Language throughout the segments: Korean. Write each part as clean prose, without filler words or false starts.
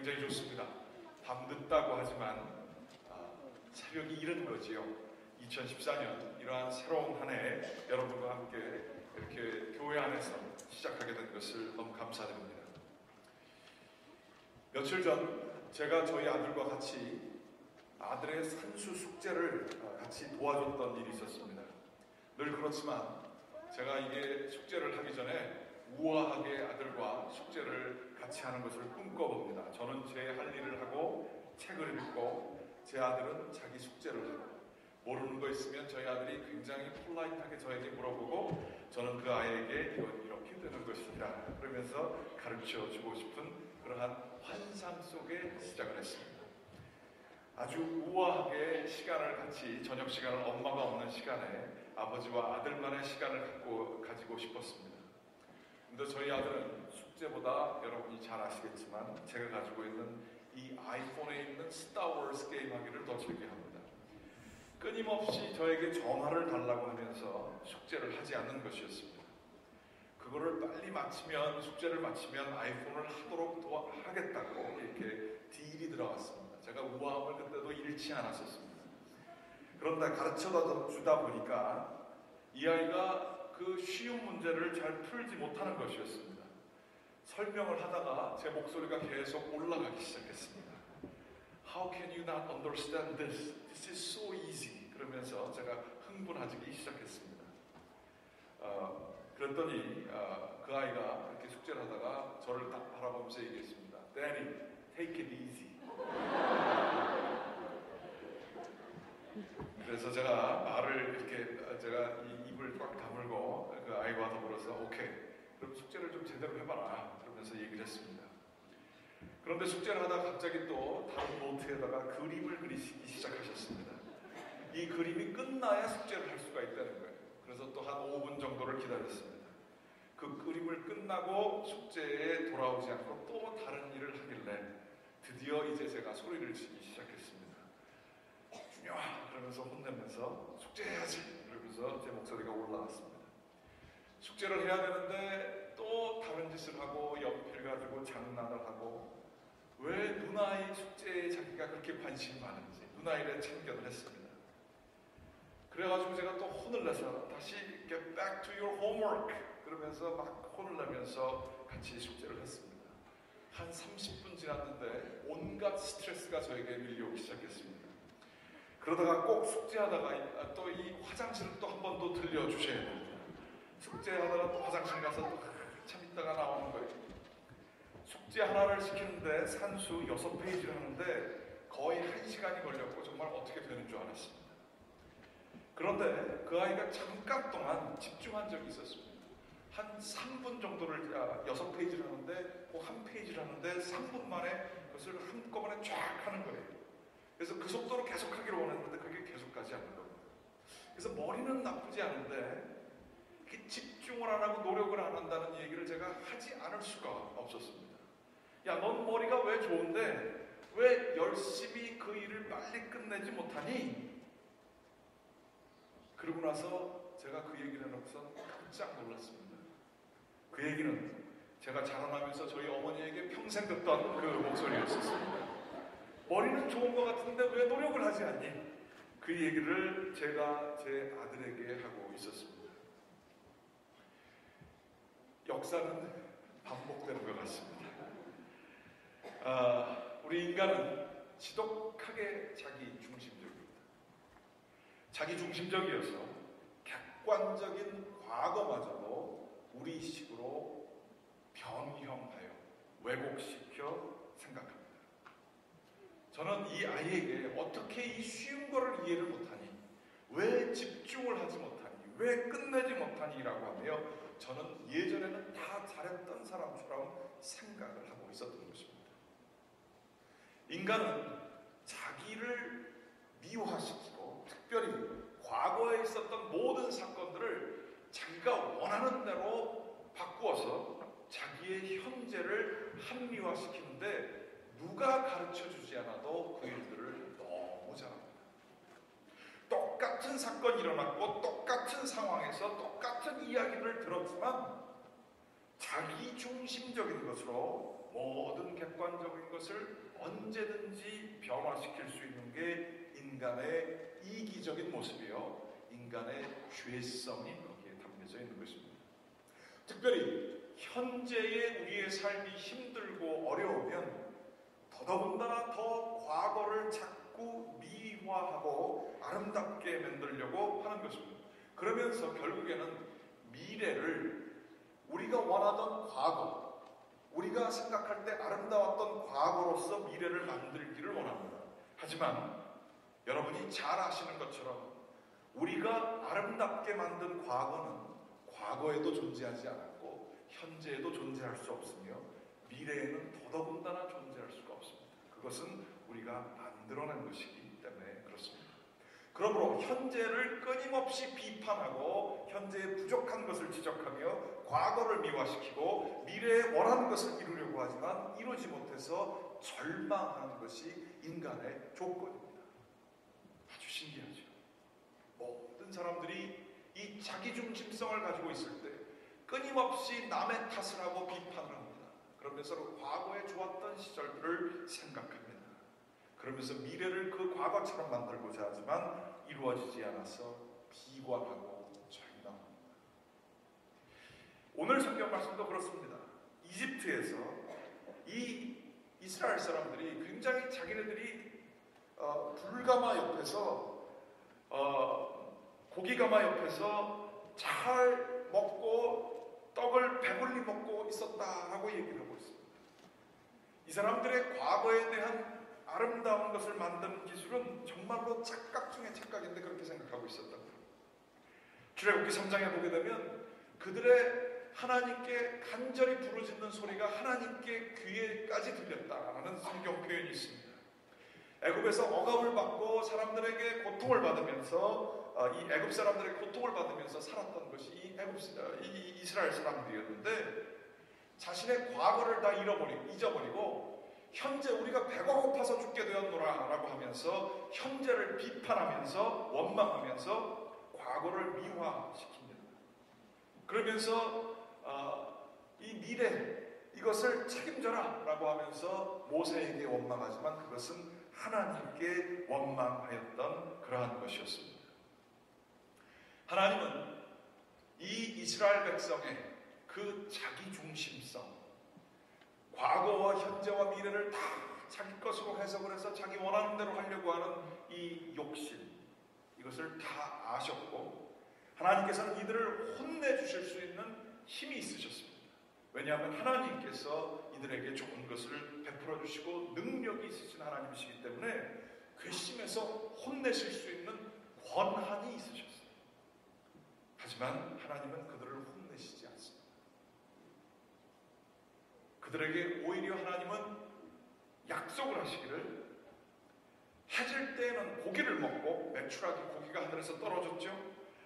굉장히 좋습니다. 밤늦다고 하지만 새벽이 이른 거지요. 2014년 이러한 새로운 한 해 여러분과 함께 이렇게 교회 안에서 시작하게 된 것을 너무 감사드립니다. 며칠 전 제가 저희 아들과 같이 아들의 산수 숙제를 같이 도와줬던 일이 있었습니다. 늘 그렇지만 제가 이게 숙제를 하기 전에 우아하게 아들과 숙제를 같이 하는 것을 꿈꿔봅니다. 저는 제 할 일을 하고 책을 읽고 제 아들은 자기 숙제를 하고, 모르는 거 있으면 저희 아들이 굉장히 폴라이트하게 저에게 물어보고 저는 그 아이에게 이건 이렇게 되는 것이라 그러면서 가르쳐 주고 싶은 그러한 환상 속에 시작을 했습니다. 아주 우아하게 시간을 같이, 저녁 시간을 엄마가 없는 시간에 아버지와 아들만의 시간을 가지고 싶었습니다. 근데 저희 아들은 숙제보다 여러분이 잘 아시겠지만 제가 가지고 있는 이 아이폰에 있는 스타워즈 게임 하기를 더 즐겨합니다. 끊임없이 저에게 전화를 달라고 하면서 숙제를 하지 않는 것이었습니다. 그거를 빨리 마치면, 숙제를 마치면 아이폰을 하도록 하겠다고 이렇게 딜이 들어왔습니다. 제가 우아함을 그때도 잃지 않았었습니다. 그런데 가르쳐 주다 보니까 이 아이가 그 쉬운 문제를 잘 풀지 못하는 것이었습니다. 설명을 하다가 제 목소리가 계속 올라가기 시작했습니다. How can you not understand this? This is so easy. 그러면서 제가 흥분하기 시작했습니다. 그랬더니 그 아이가 그렇게 숙제를 하다가 저를 딱 바라보면서 얘기했습니다. Daddy, take it easy. 그래서 제가 말을 이렇게 제가 입을 꽉 다물고 그 아이와 더불어서 오케이, 그럼 숙제를 좀 제대로 해봐라 그러면서 얘기를 했습니다. 그런데 숙제를 하다가 갑자기 또 다른 노트에다가 그림을 그리시기 시작하셨습니다. 이 그림이 끝나야 숙제를 할 수가 있다는 거예요. 그래서 또 한 5분 정도를 기다렸습니다. 그 그림을 끝나고 숙제에 돌아오지 않고 또 다른 일을 하길래 드디어 이제 제가 소리를 치기 시작했습니다. 준영아! 그러면서 혼내면서 숙제해야지! 그러면서 제 목소리가 올라왔습니다. 숙제를 해야 되는데 또 다른 짓을 하고 연필 가지고 장난을 하고, 왜 누나의 숙제에 자기가 그렇게 관심이 많은지 누나에게 참견을 했습니다. 그래가지고 제가 또 혼을 내서 다시 get back to your homework 그러면서 막 혼을 내면서 같이 숙제를 했습니다. 한 30분 지났는데 온갖 스트레스가 저에게 밀려오기 시작했습니다. 그러다가 꼭 숙제하다가 또 이 화장실을 또 한 번 더 들려주셔야 됩니다. 숙제하다가 또 화장실 가서 또 한참 있다가 나오는 거예요. 숙제 하나를 시키는데 산수 6페이지를 하는데 거의 1시간이 걸렸고 정말 어떻게 되는 줄 알았습니다. 그런데 그 아이가 잠깐 동안 집중한 적이 있었습니다. 한 3분 정도를 6페이지를 하는데 그 한 페이지를 하는데 3분 만에 그것을 한꺼번에 쫙 하는 거예요. 그래서 그 속도로 계속 하기를 원했는데 그게 계속 가지 않는 겁니다. 그래서 머리는 나쁘지 않은데 집중을 안 하고 노력을 안 한다는 얘기를 제가 하지 않을 수가 없었습니다. 야, 넌 머리가 왜 좋은데 왜 열심히 그 일을 빨리 끝내지 못하니? 그러고 나서 제가 그 얘기를 해놓고선 깜짝 놀랐습니다. 그 얘기는 제가 자라나면서 저희 어머니에게 평생 듣던 그 목소리였었습니다. 머리는 좋은 것 같은데 왜 노력을 하지 않니? 그 얘기를 제가 제 아들에게 하고 있었습니다. 역사는 반복되는 것 같습니다. 우리 인간은 지독하게 자기 중심적입니다. 자기 중심적이어서 객관적인 과거마저도 우리식으로 변형하여 왜곡시켜 생각합니다. 저는 이 아이에게 어떻게 이 쉬운 거를 이해를 못하니, 왜 집중을 하지 못하니, 왜 끝내지 못하니 라고 하며 저는 예전에는 다 잘했던 사람처럼 생각을 하고 있었던 것입니다. 인간은 자기를 미화시키고 특별히 과거에 있었던 모든 사건들을 자기가 원하는 대로 바꾸어서 자기의 현재를 합리화시키는데 누가 가르쳐주지 않아도 그 일들을 너무 잘합니다. 똑같은 사건이 일어났고 똑같은 상황에서 똑같은 이야기를 들었지만 자기 중심적인 것으로 모든 객관적인 것을 언제든지 변화시킬 수 있는 게 인간의 이기적인 모습이요, 인간의 죄성이 거기에 담겨져 있는 것입니다. 특별히 현재의 우리의 삶이 힘들고 어려우면 더더군다나 더 과거를 자꾸 미화하고 아름답게 만들려고 하는 것입니다. 그러면서 결국에는 미래를 우리가 원하던 과거, 우리가 생각할 때 아름다웠던 과거로서 미래를 만들기를 원합니다. 하지만 여러분이 잘 아시는 것처럼 우리가 아름답게 만든 과거는 과거에도 존재하지 않았고 현재에도 존재할 수 없으며 미래에는 더더군다나 존재할 수가 없습니다. 그것은 우리가 만들어낸 것이기 때문에 그렇습니다. 그러므로 현재를 끊임없이 비판하고 현재의 부족한 것을 지적하며 과거를 미화시키고 미래에 원하는 것을 이루려고 하지만 이루지 못해서 절망하는 것이 인간의 조건입니다. 아주 신기하죠. 모든 사람들이 이 자기중심성을 가지고 있을 때 끊임없이 남의 탓을 하고 비판을 합니다. 그러면서 과거에 좋았던 시절들을 생각합니다. 그러면서 미래를 그 과거처럼 만들고자 하지만 이루어지지 않아서 비관하고 절망합니다. 오늘 성경 말씀도 그렇습니다. 이집트에서 이 이스라엘 사람들이 굉장히 자기네들이 불가마 옆에서 고기가마 옆에서 잘 먹고 떡을 배불리 먹고 있었다라고 얘기를 하고 있습니다. 이 사람들의 과거에 대한 아름다운 것을 만드는 기술은 정말로 착각 중에 착각인데 그렇게 생각하고 있었다고 합니다. 출애굽기 3장에 보게 되면 그들의 하나님께 간절히 부르짖는 소리가 하나님께 귀에까지 들렸다라는 성경 표현이 있습니다. 애굽에서 억압을 받고 사람들에게 고통을 받으면서 이 애굽 사람들의 고통을 받으면서 살았던 것이 이 이스라엘 사람들이었는데 자신의 과거를 다 잊어버리고 현재 우리가 배가 고파서 죽게 되었노라 라고 하면서 현재를 비판하면서 원망하면서 과거를 미화시킵니다. 그러면서 이 미래 이것을 책임져라 라고 하면서 모세에게 원망하지만 그것은 하나님께 원망하였던 그러한 것이었습니다. 하나님은 이 이스라엘 백성의 그 자기중심성, 과거와 현재와 미래를 다 자기 것으로 해석을 해서 자기 원하는 대로 하려고 하는 이 욕심, 이것을 다 아셨고 하나님께서는 이들을 혼내주실 수 있는 힘이 있으셨습니다. 왜냐하면 하나님께서 이들에게 좋은 것을 베풀어 주시고 능력이 있으신 하나님이시기 때문에 괘씸해서 혼내실 수 있는 권한이 있으셨어요. 하지만 하나님은 그들을 혼내시지 않습니다. 그들에게 오히려 하나님은 약속을 하시기를 해 질 때에는 고기를 먹고 메추라기 고기가 하늘에서 떨어졌죠.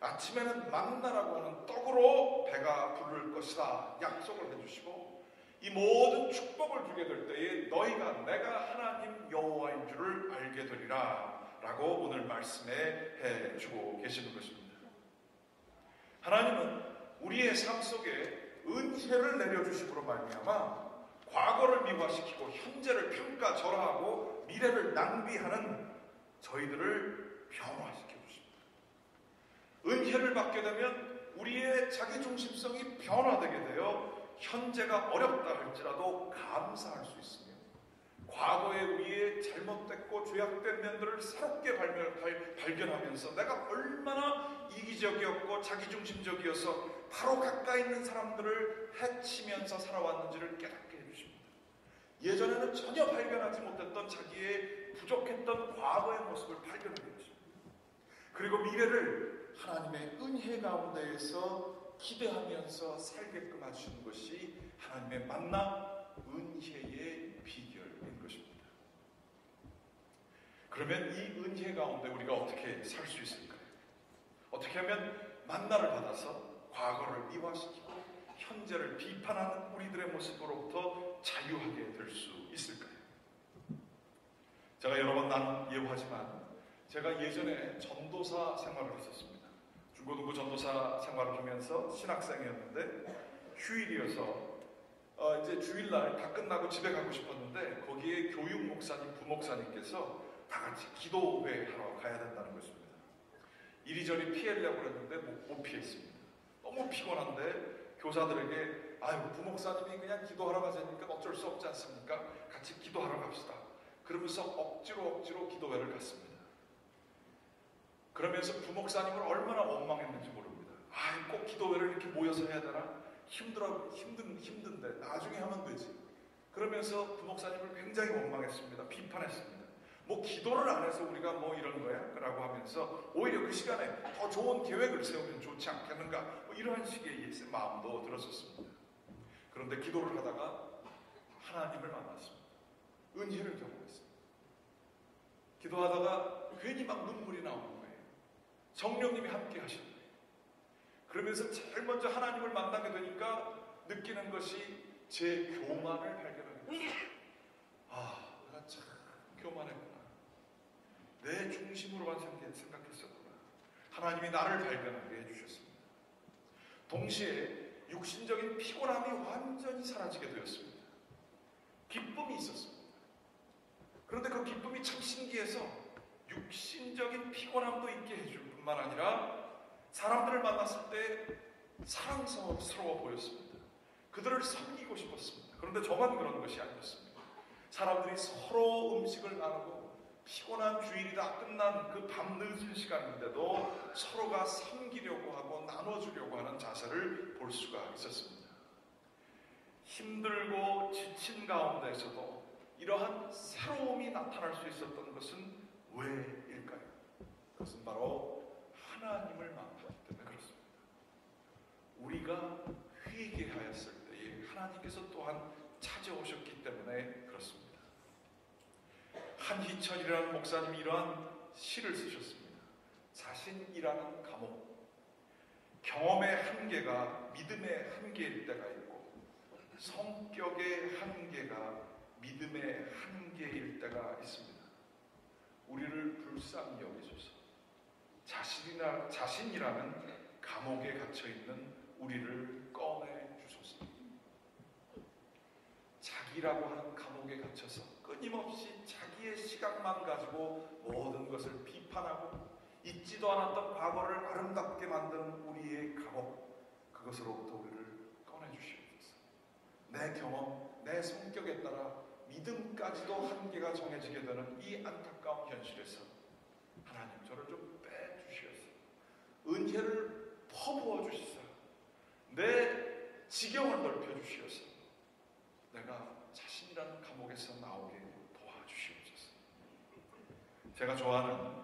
아침에는 만나라고 하는 떡으로 배가 부를 것이다 약속을 해주시고 이 모든 축복을 주게 될 때에 너희가 내가 하나님 여호와인 줄을 알게 되리라 라고 오늘 말씀에 해주고 계시는 것입니다. 하나님은 우리의 삶 속에 은혜를 내려주심으로 말미암아 과거를 미화시키고 현재를 평가절하하고 미래를 낭비하는 저희들을 변화시켜 주십니다. 은혜를 받게 되면 우리의 자기중심성이 변화되게 되어 현재가 어렵다 할지라도 감사할 수 있으며 과거에 우리의 잘못됐고 죄악된 면들을 새롭게 발견하면서 내가 얼마나 이기적이었고 자기중심적이어서 바로 가까이 있는 사람들을 해치면서 살아왔는지를 깨닫게 해주십니다. 예전에는 전혀 발견하지 못했던 자기의 부족했던 과거의 모습을 발견하게 해주십니다. 그리고 미래를 하나님의 은혜 가운데에서 기대하면서 살게끔 하시는 것이 하나님의 만나 은혜의 비결인 것입니다. 그러면 이 은혜 가운데 우리가 어떻게 살 수 있을까요? 어떻게 하면 만나를 받아서 과거를 미화시키고 현재를 비판하는 우리들의 모습으로부터 자유하게 될 수 있을까요? 제가 여러 번 나는 예우하지만 제가 예전에 전도사 생활을 했었습니다. 중고등부 전도사 생활을 하면서 신학생이었는데 휴일이어서 이제 주일날 다 끝나고 집에 가고 싶었는데 거기에 교육 목사님, 부목사님께서 다 같이 기도회 하러 가야 된다는 것입니다. 이리저리 피하려고 했는데 못 피했습니다. 너무 피곤한데 교사들에게 아유 부목사님이 그냥 기도하러 가자니까 어쩔 수 없지 않습니까? 같이 기도하러 갑시다. 그러면서 억지로 기도회를 갔습니다. 그러면서 부목사님을 얼마나 원망했는지 모릅니다. 꼭 기도회를 이렇게 모여서 해야 되나? 힘든데 나중에 하면 되지. 그러면서 부목사님을 굉장히 원망했습니다. 비판했습니다. 뭐 기도를 안 해서 우리가 뭐 이런 거야? 라고 하면서 오히려 그 시간에 더 좋은 계획을 세우면 좋지 않겠는가? 뭐 이런 식의 마음도 들었었습니다. 그런데 기도를 하다가 하나님을 만났습니다. 은혜를 경험했습니다. 기도하다가 괜히 막 눈물이 나오는 거예요. 성령님이 함께 하시는 거예요. 그러면서 제일 먼저 하나님을 만나게 되니까 느끼는 것이 제 교만을 발견하게 됐어요. 내가 참 교만했구나. 내 중심으로만 생각했었구나. 하나님이 나를 발견하게 해주셨습니다. 동시에 육신적인 피곤함이 완전히 사라지게 되었습니다. 기쁨이 있었습니다. 그런데 그 기쁨이 참 신기해서 육신적인 피곤함도 있게 해줄 뿐만 아니라 사람들을 만났을 때 사랑스러워 보였습니다. 그들을 섬기고 싶었습니다. 그런데 저만 그런 것이 아니었습니다. 사람들이 서로 음식을 나누고 피곤한 주일이 다 끝난 그 밤늦은 시간인데도 서로가 섬기려고 하고 나눠주려고 하는 자세를 볼 수가 있었습니다. 힘들고 지친 가운데서도 이러한 새로움이 나타날 수 있었던 것은 왜일까요? 그것은 바로 하나님을 만났기 때문에 그렇습니다. 우리가 회개하였을 때에 하나님께서 또한 찾아오셨기 때문에 그렇습니다. 한희철이라는 목사님이 이러한 시를 쓰셨습니다. 자신이라는 감옥. 경험의 한계가 믿음의 한계일 때가 있고 성격의 한계가 믿음의 한계일 때가 있습니다. 우리를 불쌍히 여기소서. 자신이라는 감옥에 갇혀있는 우리를 꺼내주소서. 자기라고 하는 감옥에 갇혀서 끊임없이 자기의 시각만 가지고 모든 것을 비판하고 잊지도 않았던 과거를 아름답게 만드는 우리의 감옥, 그것으로부터 우리를 꺼내주시옵소서. 내 경험, 내 성격에 따라 믿음까지도 한계가 정해지게 되는 이 안타까운 현실에서 하나님 저를 좀 빼주시옵소서. 은혜를 퍼부어 주시사 내 지경을 넓혀주시옵소서. 내가 자신이라는 감옥에서 나오게 도와주시옵소서. 제가 좋아하는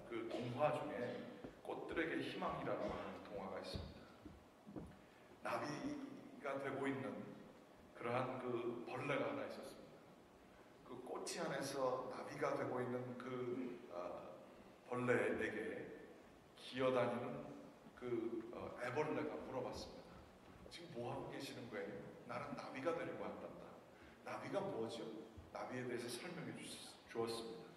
그 동화 중에 꽃들에게 희망이라고 하는 동화가 있습니다. 나비가 되고 있는 그러한 그 벌레가 하나 있었습니다. 그 꽃이 안에서 나비가 되고 있는 그 벌레에게 기어다니는 그 애벌레가 물어봤습니다. 지금 뭐하고 계시는 거예요? 나는 나비가 되려고 한단다. 나비가 뭐죠? 나비에 대해서 설명해 주었습니다.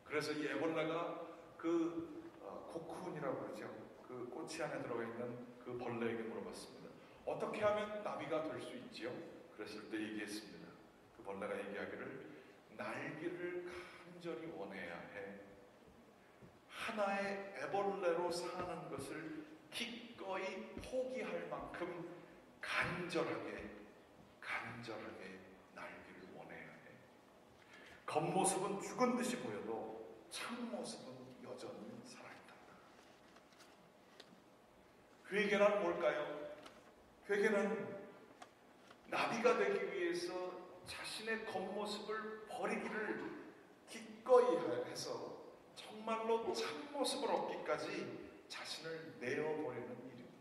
그래서 이 애벌레가 그 코쿤이라고 그러죠. 그 꽃이 안에 들어가 있는 그 벌레에게 물어봤습니다. 어떻게 하면 나비가 될 수 있지요? 그랬을 때 얘기했습니다. 그 벌레가 얘기하기를 날개를 간절히 원해야 해. 하나의 애벌레로 사는 것을 기꺼이 포기할 만큼 간절하게 날기를 원해야 해. 겉모습은 죽은 듯이 보여도 참모습은 여전히 살아있다. 회개란 뭘까요? 회개는 나비가 되기 위해서 자신의 겉모습을 버리기를 기꺼이 해서 정말로 참모습을 얻기까지 자신을 내어버리는 일입니다.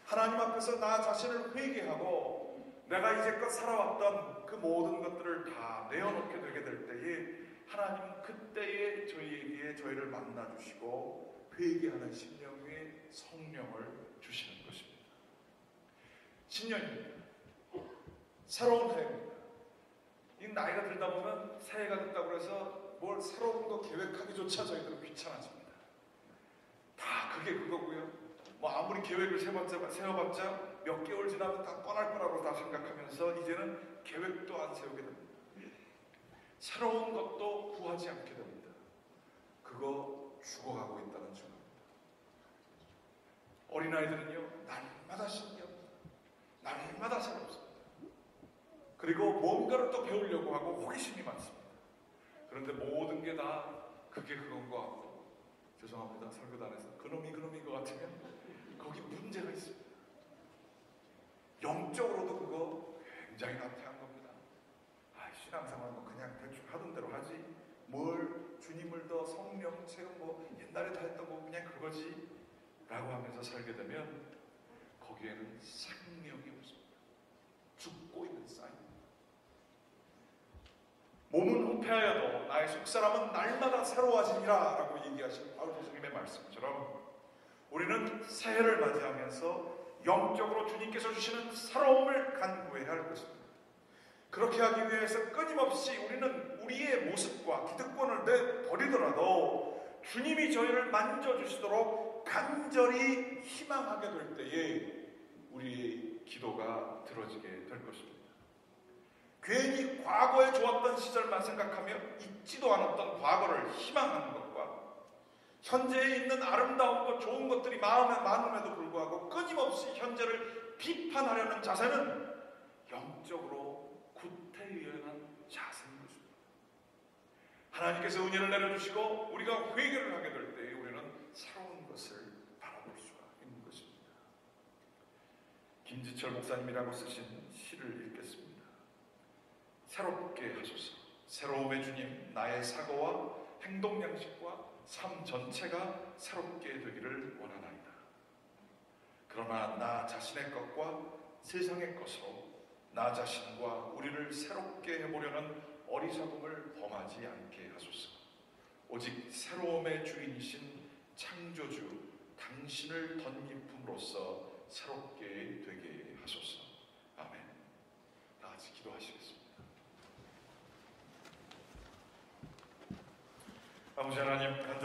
하나님 앞에서 나 자신을 회개하고 내가 이제껏 살아왔던 그 모든 것들을 다 내어놓게 되게 될 때에 하나님은 그때에 저희를 만나주시고 회개하는 심령의 성령을 주시는 것입니다. 신년입니다. 새로운 해입니다. 이 나이가 들다 보면 새해가 됐다고 해서 뭘 새로운 거 계획하기조차 저희들은 귀찮아집니다. 다 그게 그거고요. 뭐 아무리 계획을 세워봤자 몇 개월 지나면 다 뻔할 거라고 다 생각합니다. 계획도 안 세우게 됩니다. 새로운 것도 구하지 않게 됩니다. 그거 죽어가고 있다는 증거입니다. 어린아이들은요, 날마다 신기합니다. 날마다 새롭습니다. 그리고 뭔가를 또 배우려고 하고 호기심이 많습니다. 그런데 모든 게 다 그게 그건 것 같고, 죄송합니다, 설교단에서 그놈이 것 같으면 거기 문제가 있습니다. 영적으로도 그거 굉장히 나태한 겁니다. 신앙생활 뭐 그냥 대충 하던 대로 하지, 뭘 주님을 더 성령 체험 뭐 옛날에 다 했던 거 그냥 그거지 라고 하면서 살게 되면 거기에는 생명이 없습니다. 죽고 있는 사인입니다. 몸은 후패하여도 나의 속사람은 날마다 새로워지리라 라고 얘기하신 바울 선생님의 말씀처럼 우리는 새해를 맞이하면서 영적으로 주님께서 주시는 새로움을 간구해야 할 것입니다. 그렇게 하기 위해서 끊임없이 우리는 우리의 모습과 기득권을 내버리더라도 주님이 저희를 만져주시도록 간절히 희망하게 될 때에 우리의 기도가 들어지게 될 것입니다. 괜히 과거에 좋았던 시절만 생각하며 잊지도 않았던 과거를 희망하는 것과 현재에 있는 아름다운 것, 좋은 것들이 마음에 많음에도 불구하고 끊임없이 현재를 비판하려는 자세는 영적으로 구태의연한 자세인 것입니다. 하나님께서 은혜를 내려주시고 우리가 회개를 하게 될 때에 우리는 새로운 것을 바라볼 수가 있는 것입니다. 김지철 목사님이라고 쓰신 시를 읽겠습니다. 새롭게 하소서. 새로움의 주님, 나의 사고와 행동 양식과 삶 전체가 새롭게 되기를 원하나이다. 그러나 나 자신의 것과 세상의 것으로 나 자신과 우리를 새롭게 해보려는 어리석음을 범하지 않게 하소서. 오직 새로움의 주인이신 창조주 당신을 덧입음으로써 새롭게 되게 하소서. 아멘. 다 같이 기도하시겠습니다. 아버지 하나님, 간절히